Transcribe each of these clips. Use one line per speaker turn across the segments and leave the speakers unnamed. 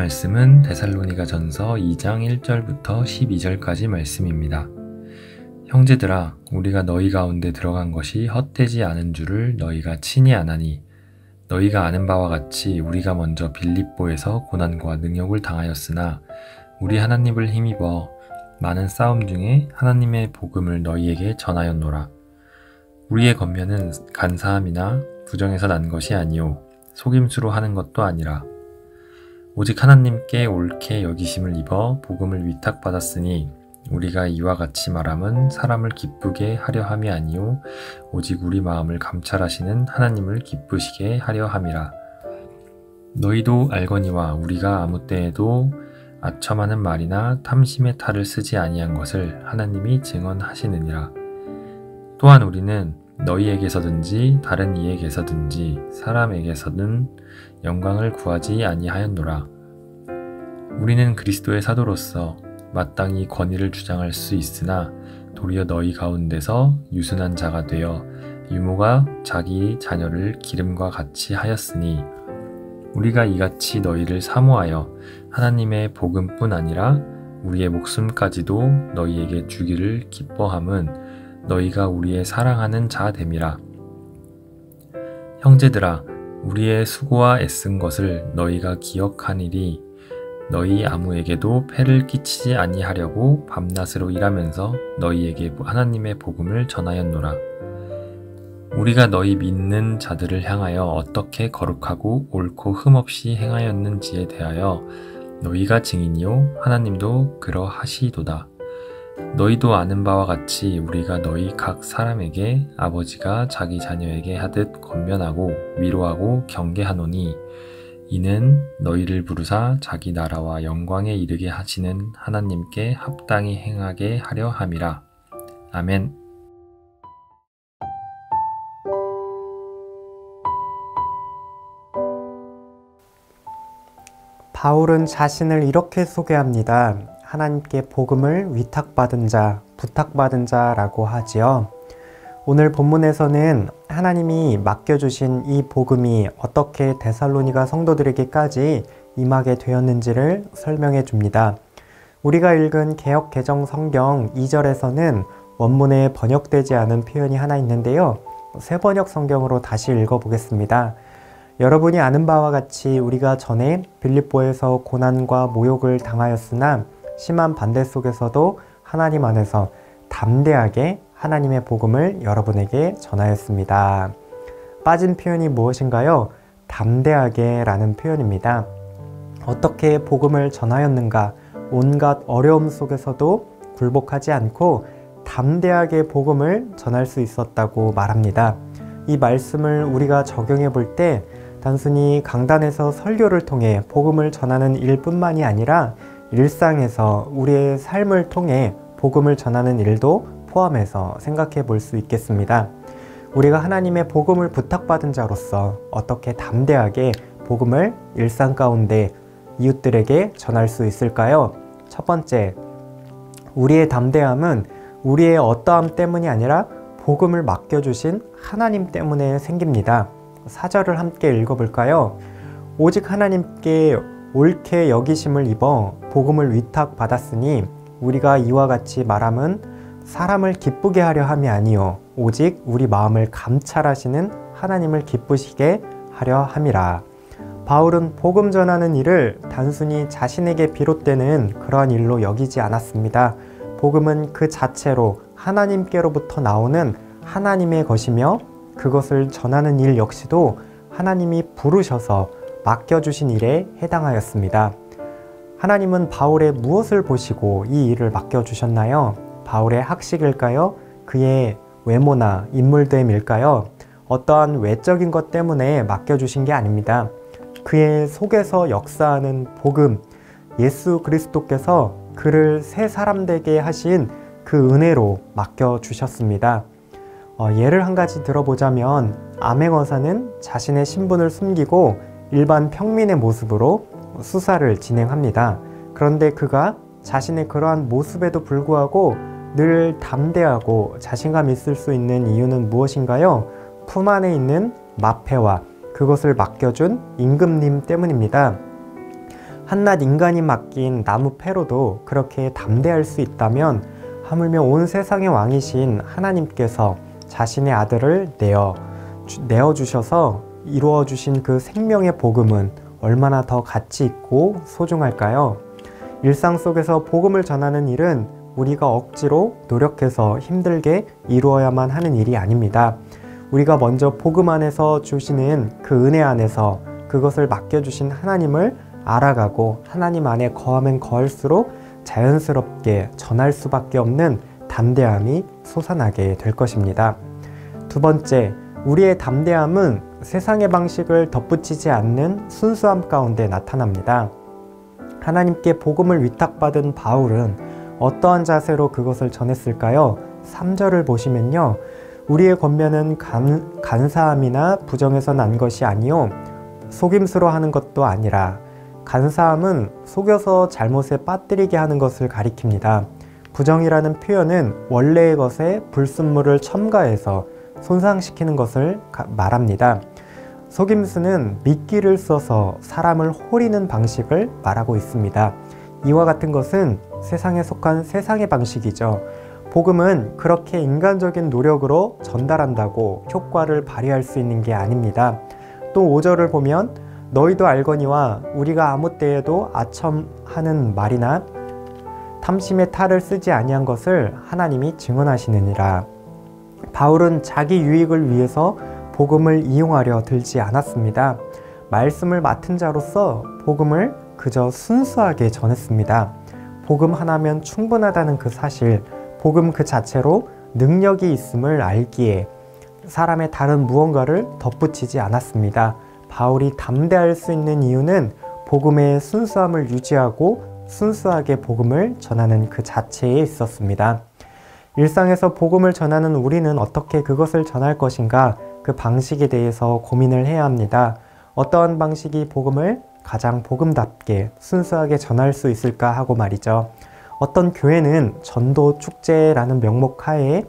말씀은 데살로니가전서 2장 1절부터 12절까지 말씀입니다. 형제들아, 우리가 너희 가운데 들어간 것이 헛되지 않은 줄을 너희가 친히 아나니, 너희가 아는 바와 같이 우리가 먼저 빌립보에서 고난과 능욕을 당하였으나 우리 하나님을 힘입어 많은 싸움 중에 하나님의 복음을 너희에게 전하였노라. 우리의 권면은 간사함이나 부정에서 난 것이 아니요 속임수로 하는 것도 아니라 오직 하나님께 옳게 여기심을 입어 복음을 위탁받았으니 우리가 이와 같이 말함은 사람을 기쁘게 하려 함이 아니요 오직 우리 마음을 감찰하시는 하나님을 기쁘시게 하려 함이라. 너희도 알거니와 우리가 아무 때에도 아첨하는 말이나 탐심의 탈을 쓰지 아니한 것을 하나님이 증언하시느니라. 또한 우리는 너희에게서든지 다른 이에게서든지 사람에게서든 영광을 구하지 아니하였노라. 우리는 그리스도의 사도로서 마땅히 권위를 주장할 수 있으나 도리어 너희 가운데서 유순한 자가 되어 유모가 자기 자녀를 기름과 같이 하였으니 우리가 이같이 너희를 사모하여 하나님의 복음뿐 아니라 우리의 목숨까지도 너희에게 주기를 기뻐함은 너희가 우리의 사랑하는 자 됨이라. 형제들아, 우리의 수고와 애쓴 것을 너희가 기억하니리 너희 아무에게도 폐를 끼치지 아니하려고 밤낮으로 일하면서 너희에게 하나님의 복음을 전하였노라. 우리가 너희 믿는 자들을 향하여 어떻게 거룩하고 옳고 흠없이 행하였는지에 대하여 너희가 증인이요 하나님도 그러하시도다. 너희도 아는 바와 같이 우리가 너희 각 사람에게 아버지가 자기 자녀에게 하듯 권면하고 위로하고 경계하노니 이는 너희를 부르사 자기 나라와 영광에 이르게 하시는 하나님께 합당히 행하게 하려 함이라. 아멘.
바울은 자신을 이렇게 소개합니다. 하나님께 복음을 위탁받은 자, 부탁받은 자라고 하지요. 오늘 본문에서는 하나님이 맡겨주신 이 복음이 어떻게 데살로니가 성도들에게까지 임하게 되었는지를 설명해 줍니다. 우리가 읽은 개역 개정 성경 2절에서는 원문에 번역되지 않은 표현이 하나 있는데요. 새 번역 성경으로 다시 읽어보겠습니다. 여러분이 아는 바와 같이 우리가 전에 빌립보에서 고난과 모욕을 당하였으나 심한 반대 속에서도 하나님 안에서 담대하게 하나님의 복음을 여러분에게 전하였습니다. 빠진 표현이 무엇인가요? 담대하게 라는 표현입니다. 어떻게 복음을 전하였는가? 온갖 어려움 속에서도 굴복하지 않고 담대하게 복음을 전할 수 있었다고 말합니다. 이 말씀을 우리가 적용해 볼 때 단순히 강단에서 설교를 통해 복음을 전하는 일뿐만이 아니라 일상에서 우리의 삶을 통해 복음을 전하는 일도 포함해서 생각해 볼 수 있겠습니다. 우리가 하나님의 복음을 부탁받은 자로서 어떻게 담대하게 복음을 일상 가운데 이웃들에게 전할 수 있을까요? 첫 번째, 우리의 담대함은 우리의 어떠함 때문이 아니라 복음을 맡겨주신 하나님 때문에 생깁니다. 4절을 함께 읽어볼까요? 오직 하나님께 옳게 여기심을 입어 복음을 위탁받았으니 우리가 이와 같이 말함은 사람을 기쁘게 하려 함이 아니요 오직 우리 마음을 감찰하시는 하나님을 기쁘시게 하려 함이라. 바울은 복음 전하는 일을 단순히 자신에게 비롯되는 그러한 일로 여기지 않았습니다. 복음은 그 자체로 하나님께로부터 나오는 하나님의 것이며 그것을 전하는 일 역시도 하나님이 부르셔서 맡겨주신 일에 해당하였습니다. 하나님은 바울의 무엇을 보시고 이 일을 맡겨주셨나요? 바울의 학식일까요? 그의 외모나 인물됨일까요? 어떠한 외적인 것 때문에 맡겨주신 게 아닙니다. 그의 속에서 역사하는 복음, 예수 그리스도께서 그를 새 사람 되게 하신 그 은혜로 맡겨주셨습니다. 예를 한 가지 들어보자면 암행어사는 자신의 신분을 숨기고 일반 평민의 모습으로 수사를 진행합니다. 그런데 그가 자신의 그러한 모습에도 불구하고 늘 담대하고 자신감 있을 수 있는 이유는 무엇인가요? 품 안에 있는 마패와 그것을 맡겨준 임금님 때문입니다. 한낱 인간이 맡긴 나무 패로도 그렇게 담대할 수 있다면 하물며 온 세상의 왕이신 하나님께서 자신의 아들을 내어주셔서 이루어주신 그 생명의 복음은 얼마나 더 가치 있고 소중할까요? 일상 속에서 복음을 전하는 일은 우리가 억지로 노력해서 힘들게 이루어야만 하는 일이 아닙니다. 우리가 먼저 복음 안에서 주시는 그 은혜 안에서 그것을 맡겨주신 하나님을 알아가고 하나님 안에 거하면 거할수록 자연스럽게 전할 수밖에 없는 담대함이 솟아나게 될 것입니다. 두 번째, 우리의 담대함은 세상의 방식을 덧붙이지 않는 순수함 가운데 나타납니다. 하나님께 복음을 위탁받은 바울은 어떠한 자세로 그것을 전했을까요? 3절을 보시면요. 우리의 권면은 간사함이나 부정에서 난 것이 아니요 속임수로 하는 것도 아니라, 간사함은 속여서 잘못에 빠뜨리게 하는 것을 가리킵니다. 부정이라는 표현은 원래의 것에 불순물을 첨가해서 손상시키는 것을 말합니다. 속임수는 미끼를 써서 사람을 호리는 방식을 말하고 있습니다. 이와 같은 것은 세상에 속한 세상의 방식이죠. 복음은 그렇게 인간적인 노력으로 전달한다고 효과를 발휘할 수 있는 게 아닙니다. 또 5절을 보면 너희도 알거니와 우리가 아무 때에도 아첨하는 말이나 탐심의 탈을 쓰지 아니한 것을 하나님이 증언하시느니라. 바울은 자기 유익을 위해서 복음을 이용하려 들지 않았습니다. 말씀을 맡은 자로서 복음을 그저 순수하게 전했습니다. 복음 하나면 충분하다는 그 사실, 복음 그 자체로 능력이 있음을 알기에 사람의 다른 무언가를 덧붙이지 않았습니다. 바울이 담대할 수 있는 이유는 복음의 순수함을 유지하고 순수하게 복음을 전하는 그 자체에 있었습니다. 일상에서 복음을 전하는 우리는 어떻게 그것을 전할 것인가, 그 방식에 대해서 고민을 해야 합니다. 어떠한 방식이 복음을 가장 복음답게 순수하게 전할 수 있을까 하고 말이죠. 어떤 교회는 전도 축제라는 명목 하에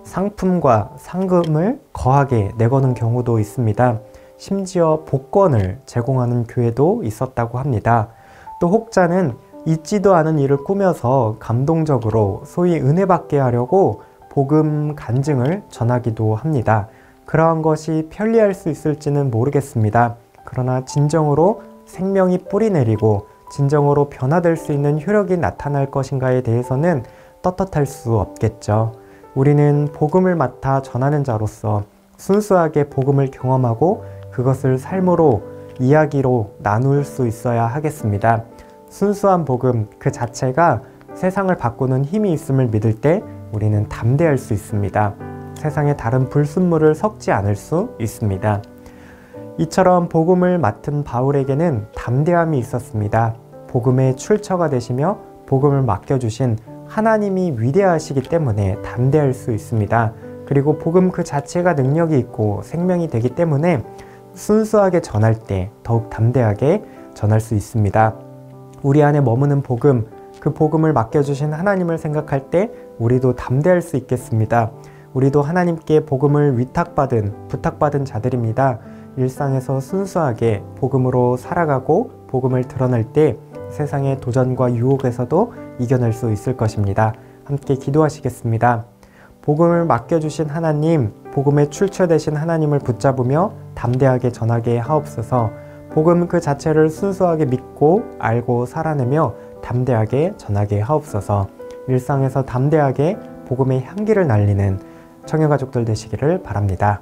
상품과 상금을 거하게 내거는 경우도 있습니다. 심지어 복권을 제공하는 교회도 있었다고 합니다. 또 혹자는 있지도 않은 일을 꾸며서 감동적으로 소위 은혜받게 하려고 복음 간증을 전하기도 합니다. 그러한 것이 편리할 수 있을지는 모르겠습니다. 그러나 진정으로 생명이 뿌리내리고 진정으로 변화될 수 있는 효력이 나타날 것인가에 대해서는 떳떳할 수 없겠죠. 우리는 복음을 맡아 전하는 자로서 순수하게 복음을 경험하고 그것을 삶으로 이야기로 나눌 수 있어야 하겠습니다. 순수한 복음 그 자체가 세상을 바꾸는 힘이 있음을 믿을 때 우리는 담대할 수 있습니다. 세상에 다른 불순물을 섞지 않을 수 있습니다. 이처럼 복음을 맡은 바울에게는 담대함이 있었습니다. 복음의 출처가 되시며 복음을 맡겨주신 하나님이 위대하시기 때문에 담대할 수 있습니다. 그리고 복음 그 자체가 능력이 있고 생명이 되기 때문에 순수하게 전할 때 더욱 담대하게 전할 수 있습니다. 우리 안에 머무는 복음, 그 복음을 맡겨주신 하나님을 생각할 때 우리도 담대할 수 있겠습니다. 우리도 하나님께 복음을 부탁받은 자들입니다. 일상에서 순수하게 복음으로 살아가고 복음을 드러낼 때 세상의 도전과 유혹에서도 이겨낼 수 있을 것입니다. 함께 기도하시겠습니다. 복음을 맡겨주신 하나님, 복음의 출처되신 하나님을 붙잡으며 담대하게 전하게 하옵소서. 복음 그 자체를 순수하게 믿고 알고 살아내며 담대하게 전하게 하옵소서. 일상에서 담대하게 복음의 향기를 날리는 청년가족들 되시기를 바랍니다.